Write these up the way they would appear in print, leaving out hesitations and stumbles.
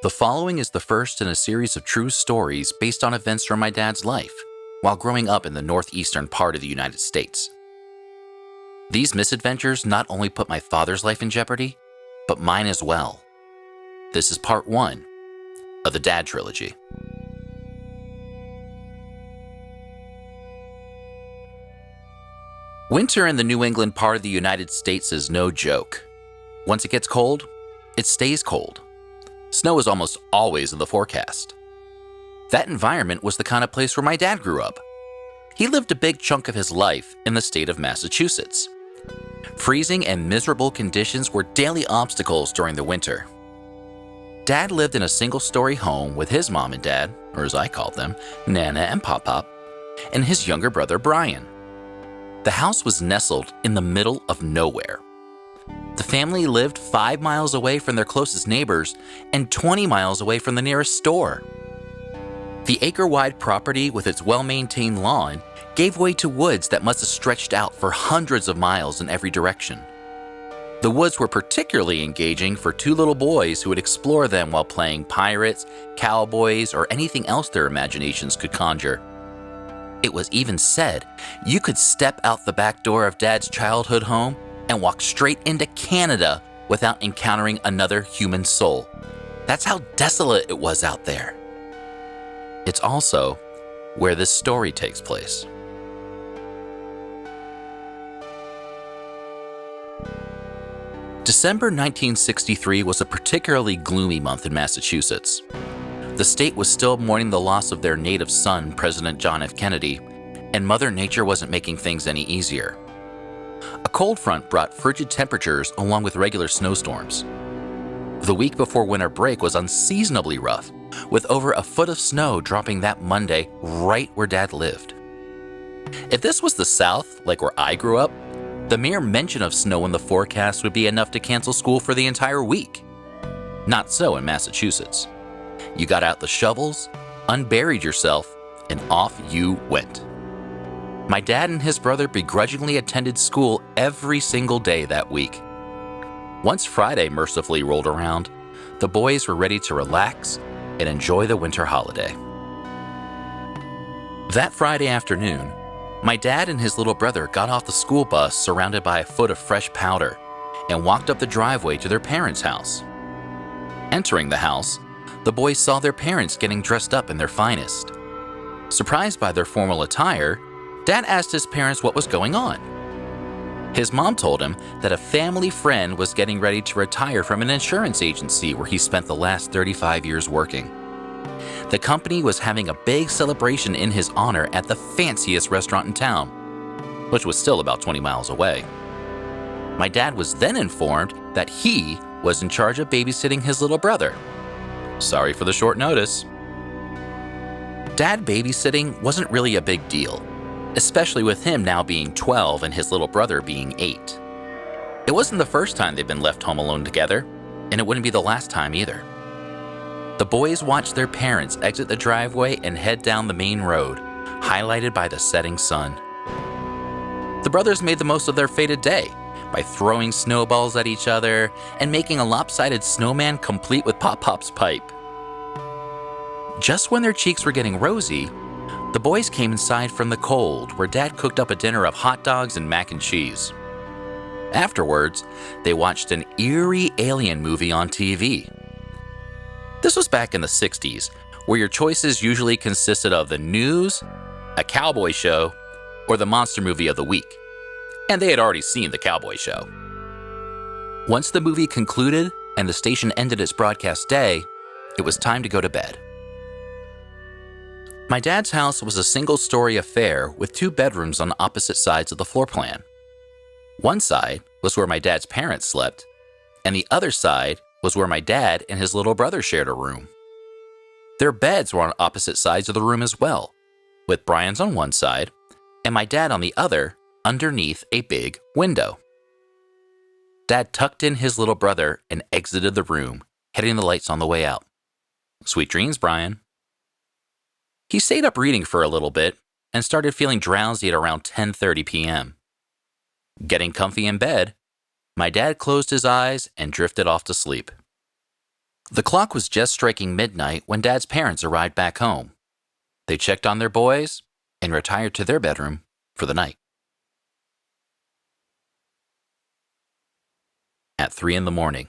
The following is the first in a series of true stories based on events from my dad's life while growing up in the northeastern part of the United States. These misadventures not only put my father's life in jeopardy, but mine as well. This is part 1 of the Dad Trilogy. Winter in the New England part of the United States is no joke. Once it gets cold, it stays cold. Snow is almost always in the forecast. That environment was the kind of place where my dad grew up. He lived a big chunk of his life in the state of Massachusetts. Freezing and miserable conditions were daily obstacles during the winter. Dad lived in a single-story home with his mom and dad, or as I called them, Nana and Pop-Pop, and his younger brother Brian. The house was nestled in the middle of nowhere. The family lived 5 miles away from their closest neighbors and 20 miles away from the nearest store. The acre-wide property with its well-maintained lawn gave way to woods that must have stretched out for hundreds of miles in every direction. The woods were particularly engaging for 2 little boys who would explore them while playing pirates, cowboys, or anything else their imaginations could conjure. It was even said you could step out the back door of Dad's childhood home and walk straight into Canada without encountering another human soul. That's how desolate it was out there. It's also where this story takes place. December 1963 was a particularly gloomy month in Massachusetts. The state was still mourning the loss of their native son, President John F. Kennedy, and Mother Nature wasn't making things any easier. A cold front brought frigid temperatures along with regular snowstorms. The week before winter break was unseasonably rough, with over a foot of snow dropping that Monday right where Dad lived. If this was the South, like where I grew up, the mere mention of snow in the forecast would be enough to cancel school for the entire week. Not so in Massachusetts. You got out the shovels, unburied yourself, and off you went. My dad and his brother begrudgingly attended school every single day that week. Once Friday mercifully rolled around, the boys were ready to relax and enjoy the winter holiday. That Friday afternoon, my dad and his little brother got off the school bus surrounded by a foot of fresh powder and walked up the driveway to their parents' house. Entering the house, the boys saw their parents getting dressed up in their finest. Surprised by their formal attire, Dad asked his parents what was going on. His mom told him that a family friend was getting ready to retire from an insurance agency where he spent the last 35 years working. The company was having a big celebration in his honor at the fanciest restaurant in town, which was still about 20 miles away. My dad was then informed that he was in charge of babysitting his little brother. Sorry for the short notice. Dad babysitting wasn't really a big deal, especially with him now being 12 and his little brother being 8. It wasn't the first time they'd been left home alone together, and it wouldn't be the last time either. The boys watched their parents exit the driveway and head down the main road, highlighted by the setting sun. The brothers made the most of their fated day by throwing snowballs at each other and making a lopsided snowman complete with Pop-Pop's pipe. Just when their cheeks were getting rosy, the boys came inside from the cold, where Dad cooked up a dinner of hot dogs and mac and cheese. Afterwards, they watched an eerie alien movie on TV. This was back in the 60s, where your choices usually consisted of the news, a cowboy show, or the monster movie of the week. And they had already seen the cowboy show. Once the movie concluded and the station ended its broadcast day, it was time to go to bed. My dad's house was a single-story affair with 2 bedrooms on opposite sides of the floor plan. One side was where my dad's parents slept, and the other side was where my dad and his little brother shared a room. Their beds were on opposite sides of the room as well, with Brian's on one side and my dad on the other underneath a big window. Dad tucked in his little brother and exited the room, hitting the lights on the way out. Sweet dreams, Brian. He stayed up reading for a little bit and started feeling drowsy at around 10:30 p.m. Getting comfy in bed, my dad closed his eyes and drifted off to sleep. The clock was just striking midnight when Dad's parents arrived back home. They checked on their boys and retired to their bedroom for the night. At 3 in the morning,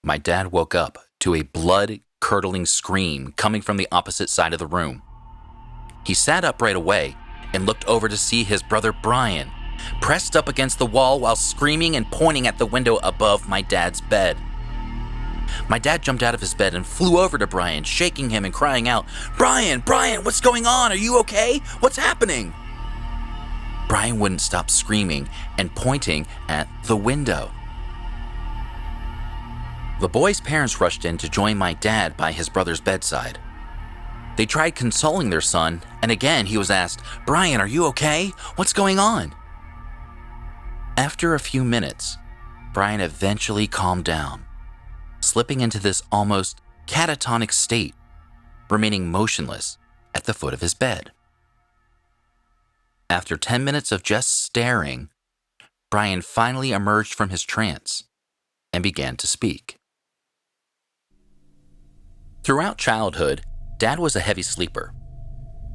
my dad woke up to a blood-curdling scream coming from the opposite side of the room. He sat up right away and looked over to see his brother Brian pressed up against the wall while screaming and pointing at the window above my dad's bed. My dad jumped out of his bed and flew over to Brian, shaking him and crying out, Brian, what's going on? Are you okay? What's happening?" Brian wouldn't stop screaming and pointing at the window. The boy's parents rushed in to join my dad by his brother's bedside. They tried consoling their son, and again he was asked, "Brian, are you okay? What's going on?" After a few minutes, Brian eventually calmed down, slipping into this almost catatonic state, remaining motionless at the foot of his bed. After 10 minutes of just staring, Brian finally emerged from his trance and began to speak. Throughout childhood, Dad was a heavy sleeper.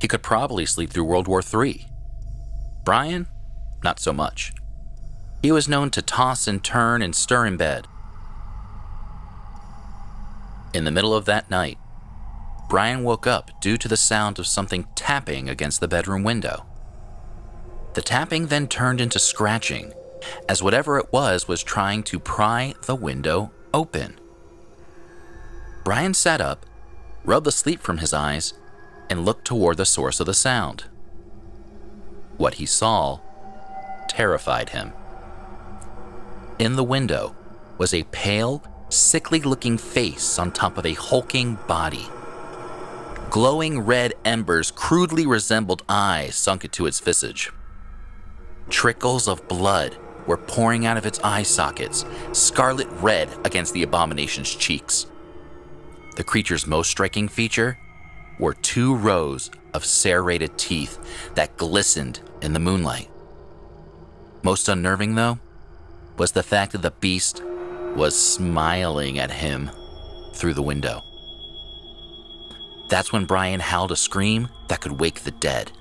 He could probably sleep through World War III. Brian, not so much. He was known to toss and turn and stir in bed. In the middle of that night, Brian woke up due to the sound of something tapping against the bedroom window. The tapping then turned into scratching, as whatever it was trying to pry the window open. Brian sat up, rubbed the sleep from his eyes, and looked toward the source of the sound. What he saw terrified him. In the window was a pale, sickly-looking face on top of a hulking body. Glowing red embers crudely resembled eyes sunk into its visage. Trickles of blood were pouring out of its eye sockets, scarlet red against the abomination's cheeks. The creature's most striking feature were 2 rows of serrated teeth that glistened in the moonlight. Most unnerving, though, was the fact that the beast was smiling at him through the window. That's when Brian howled a scream that could wake the dead.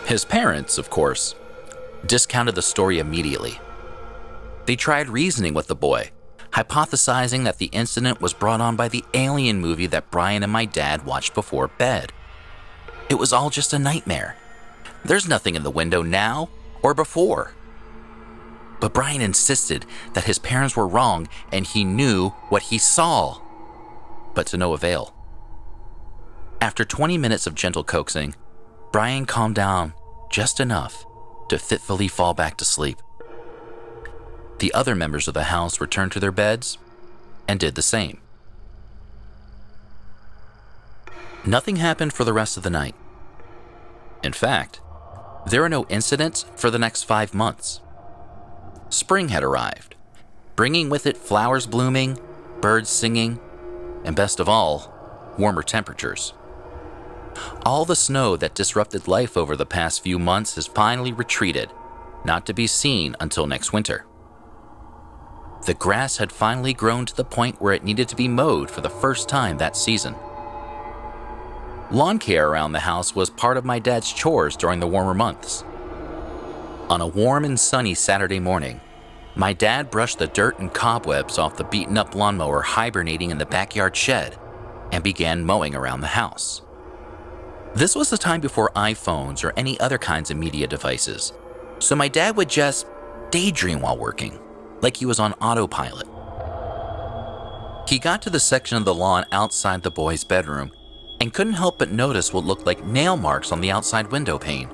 His parents, of course, discounted the story immediately. They tried reasoning with the boy, hypothesizing that the incident was brought on by the Alien movie that Brian and my dad watched before bed. It was all just a nightmare. There's nothing in the window now or before. But Brian insisted that his parents were wrong and he knew what he saw, but to no avail. After 20 minutes of gentle coaxing, Brian calmed down just enough to fitfully fall back to sleep. The other members of the house returned to their beds and did the same. Nothing happened for the rest of the night. In fact, there were no incidents for the next 5 months. Spring had arrived, bringing with it flowers blooming, birds singing, and best of all, warmer temperatures. All the snow that disrupted life over the past few months has finally retreated, not to be seen until next winter. The grass had finally grown to the point where it needed to be mowed for the first time that season. Lawn care around the house was part of my dad's chores during the warmer months. On a warm and sunny Saturday morning, my dad brushed the dirt and cobwebs off the beaten-up lawnmower hibernating in the backyard shed and began mowing around the house. This was the time before iPhones or any other kinds of media devices, so my dad would just daydream while working, like he was on autopilot. He got to the section of the lawn outside the boy's bedroom and couldn't help but notice what looked like nail marks on the outside window pane.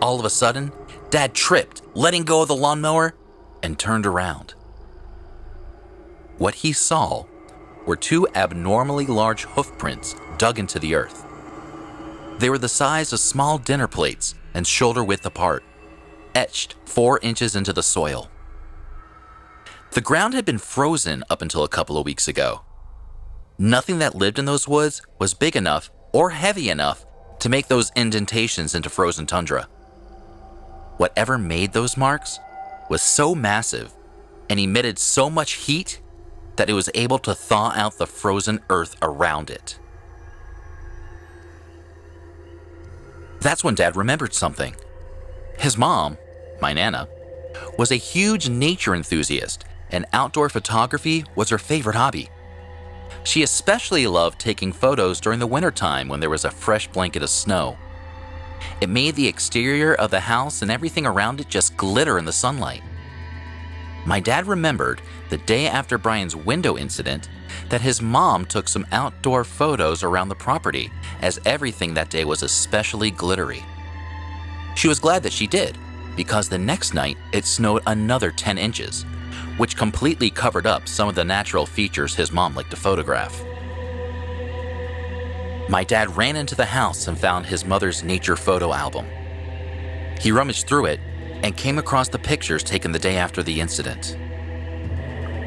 All of a sudden, Dad tripped, letting go of the lawnmower, and turned around. What he saw were 2 abnormally large hoof prints dug into the earth. They were the size of small dinner plates and shoulder width apart, etched 4 inches into the soil. The ground had been frozen up until a couple of weeks ago. Nothing that lived in those woods was big enough or heavy enough to make those indentations into frozen tundra. Whatever made those marks was so massive and emitted so much heat that it was able to thaw out the frozen earth around it. That's when Dad remembered something. His mom, my Nana, was a huge nature enthusiast, and outdoor photography was her favorite hobby. She especially loved taking photos during the wintertime when there was a fresh blanket of snow. It made the exterior of the house and everything around it just glitter in the sunlight. My dad remembered the day after Brian's window incident that his mom took some outdoor photos around the property, as everything that day was especially glittery. She was glad that she did, because the next night it snowed another 10 inches, which completely covered up some of the natural features his mom liked to photograph. My dad ran into the house and found his mother's nature photo album. He rummaged through it and came across the pictures taken the day after the incident.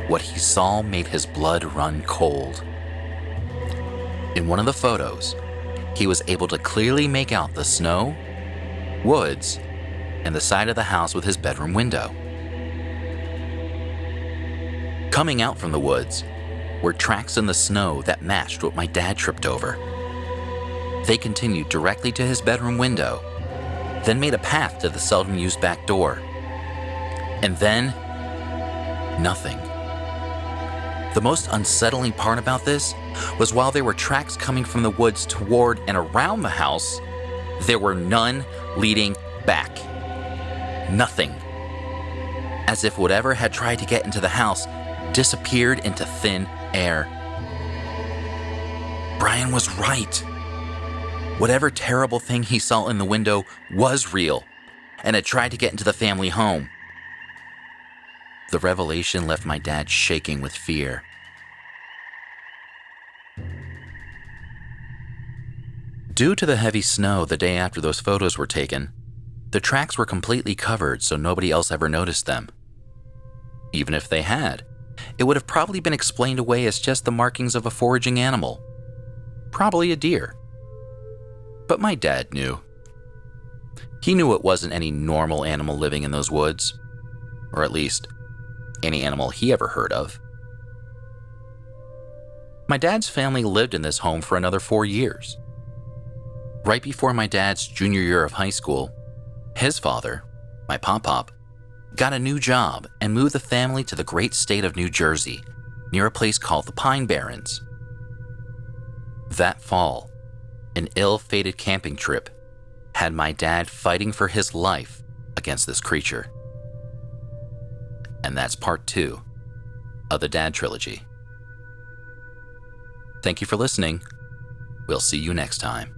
What he saw made his blood run cold. In one of the photos, he was able to clearly make out the snow, woods, and the side of the house with his bedroom window. Coming out from the woods were tracks in the snow that matched what my dad tripped over. They continued directly to his bedroom window, then made a path to the seldom-used back door. And then, nothing. The most unsettling part about this was while there were tracks coming from the woods toward and around the house, there were none leading back. Nothing. As if whatever had tried to get into the house disappeared into thin air. Brian was right. Whatever terrible thing he saw in the window was real and had tried to get into the family home. The revelation left my dad shaking with fear. Due to the heavy snow the day after those photos were taken, the tracks were completely covered so nobody else ever noticed them. Even if they had, it would have probably been explained away as just the markings of a foraging animal. Probably a deer. But my dad knew. He knew it wasn't any normal animal living in those woods, or at least any animal he ever heard of. My dad's family lived in this home for another 4 years. Right before my dad's junior year of high school, his father, my pop-pop, got a new job and moved the family to the great state of New Jersey, near a place called the Pine Barrens. That fall, an ill-fated camping trip had my dad fighting for his life against this creature. And that's part 2 of the Dad Trilogy. Thank you for listening. We'll see you next time.